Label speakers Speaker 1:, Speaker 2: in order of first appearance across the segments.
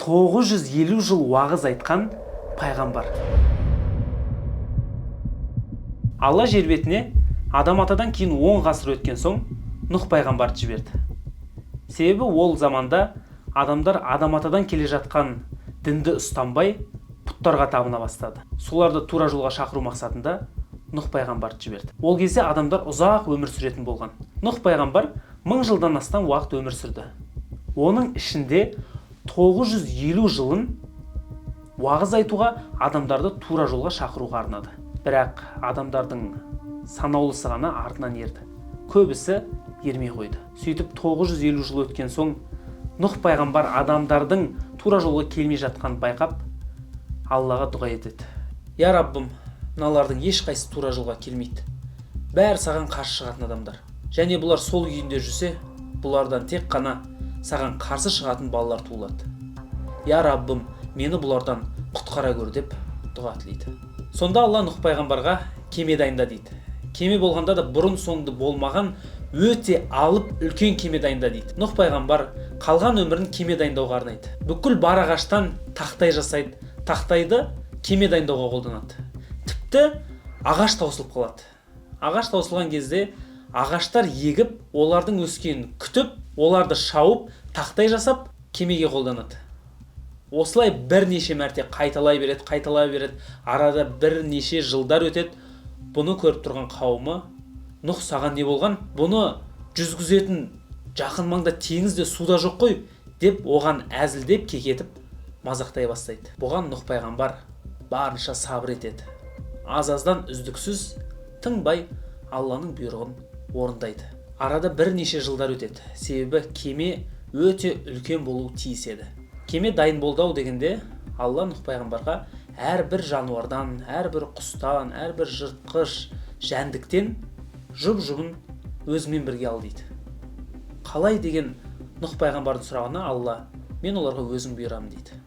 Speaker 1: 950 жыл уағыз айтқан пайғамбар. Алла жер бетіне адам атадан кейін 10 ғасыр өткен соң Нұх пайғамбарды жіберді. Себебі ол заманда адамдар адам атадан келе жатқан дінді ұстанбай пұттарға табына бастады. Соларды тура жолға шақыру мақсатында Нұх пайғамбарды жіберді. Ол кезде адамдар ұзақ өмір сүретін болған. Нұх пайғамбар 1000 жылдан астам уақыт өмір сүрді. Оның ішінде 950 жылын уағыз айтуға, адамдарды тура жолға шақыруға арнады. Бірақ адамдардың санаулысы ғана артынан ерді. Көбісі ермей қойды. Сөйтіп 950 жыл өткен соң Нұх пайғамбар адамдардың тура жолға келмей жатқанын байқап, Аллаға дұға етеді. Я Раббым, мыналардың ешқайсысы тура жолға келмейді. Бәрі саған қарсы шығатын адамдар. Және бұлар сол күйінде жүрсе, бұлардан тек қана саған қарсы шығатын балалар туылады. Я Раббым, мені бұлардан құтқара көр деп дұға тілейді. Сонда Алла Нұх пайғамбарға кеме дайында дейді. Кеме болғанда да бұрын соңды болмаған өте алып үлкен кеме дайында дейді. Нұх пайғамбар қалған өмірін кеме дайындауға арнайды. Бүкіл бар ағаштан тақтай жасайды. Тақтайды кеме дайындауға қолданады. Тіпті ағаш таусылып қалады. Ағаш таусылған кезде ағаштар егіп, олардың өскенін күтіп, оларды шауып, тақтай жасап, кемеге қолданады. Осылай бірнеше мәрте қайталай береді. Арада бірнеше жылдар өтеді. Бұны көріп тұрған қауымы, Нұх, саған не болған? Бұны жүзгізетін жақын маңда теңіз де суда жоқ қой, деп оған әзілдеп кекетіп мазақтай бастайды. Бұған Нұх пайғамбар барынша сабыр етеді. Аз-аздан үздіксіз тыңбай Алланың бұйрығын орындайды. Арада бірнеше жылдар өтеді. Себебі кеме өте үлкен болу тиіс еді. Кеме дайын болды дегенде Алла Нұх пайғамбарға әрбір жануардан, әрбір құстан, әрбір жыртқыш, жәндіктен жұп-жұбын өзімен бірге ал дейді. Қалай деген Нұх пайғамбардың сұрағына Алла, мен оларға өзім бұйырамын дейді.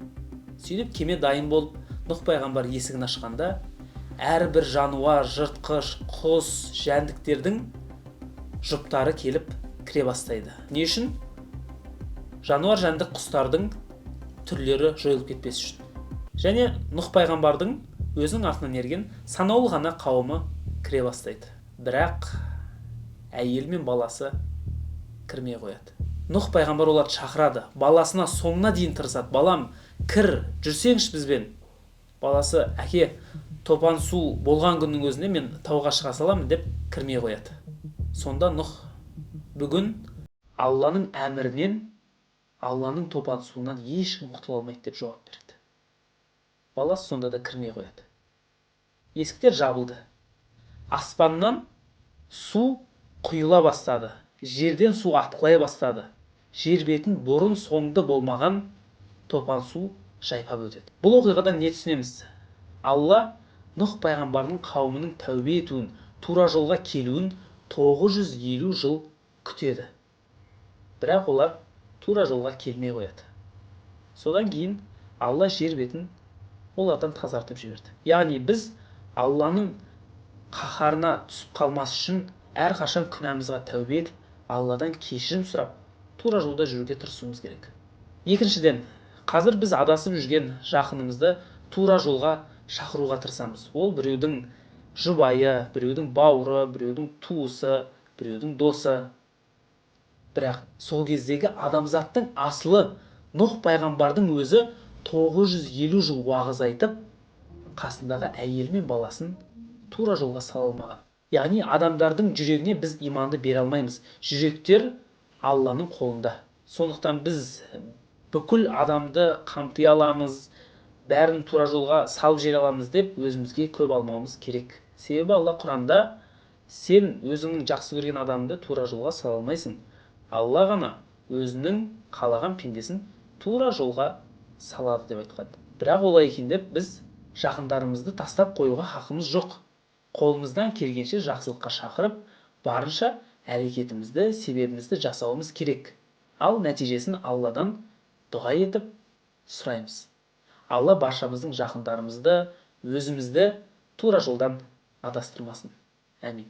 Speaker 1: Сөйтіп кеме дайын болып, Нұх пайғамбар есігін ашқанда, әрбір жануар, жыртқыш, құс, жәндіктердің жұптары келіп кіре бастайды. Не үшін? Жануар, жәндік, құстардың түрлері жойылып кетпес үшін. Және Нұх пайғамбардың өзінің артынан ерген санаулы ғана қауымы кіре бастайды. Бірақ әйел мен баласы кірмей қояды. Нұх пайғамбар оларды шақырады, баласына соңына дейін тырысады. Балам, кір, жүрсеңші бізбен. Баласы, әке, топан су болған күннің өзінде мен тауға шыға саламын деп кірмей қояды. Сонда Нұх бүгін Алланың әмірінен, Алланың топан суынан ешкім құтыла алмайды деп жауап береді. Баласы сонда да кірмей қояды. Есіктер жабылды. Аспаннан су құйыла бастады. Жерден су атқылай бастады. Жер бетін бұрын соңды болмаған топан су жайпап өтеді. Бұл оқиғадан не түсінеміз? Алла Нұх пайғамбардың қауымының тәубе етуін, тура жолға келуін 950 жыл күтеді. Бірақ олар тура жолға келмей қояды. Содан кейін Алла жер бетін олардан тазартып жіберді. Яғни біз Алланың қаһарына түсіп қалмас үшін әрқашан күнәмізге тәубе етіп, Алладан кешірім сұрап, тура жолда жүруге тырысуымыз керек. Екіншіден, қазір біз адасып жүрген жақынымызды тура жолға шақыруға тырысамыз. Ол біреудің жұбайы, біреудің бауыры, біреудің туысы, біреудің досы. Бірақ сол кездегі адамзаттың асылы Нұх пайғамбардың өзі 950 жыл уағыз айтып, қасындағы әйелі мен баласын тура жолға сала алмаған. Яғни адамдардың жүрегіне біз иманды бере алмаймыз. Жүректер Алланың қолында. Сондықтан біз бүкіл адамды қамти аламыз, бәрін тура жолға салып жібере аламыз деп өзімізге көп алмауымыз керек. Себебі Алла Құранда сен өзіңнің жақсы көрген адамды тура жолға сала алмайсың. Алла ғана өзінің қалаған пендесін тура жолға салады деп айтқан. Бірақ олай екен деп біз жақындарымызды тастап қоюға хақымыз жоқ. Қолымыздан келгенше жақсылыққа шақырып, барынша әрекетімізді, себебімізді жасауымыз керек. Ал нәтижесін Алладан дұға етіп сұраймыз. Алла баршамыздың жақындарымызды, өзімізді тура жолдан адастырмасын. Әмин.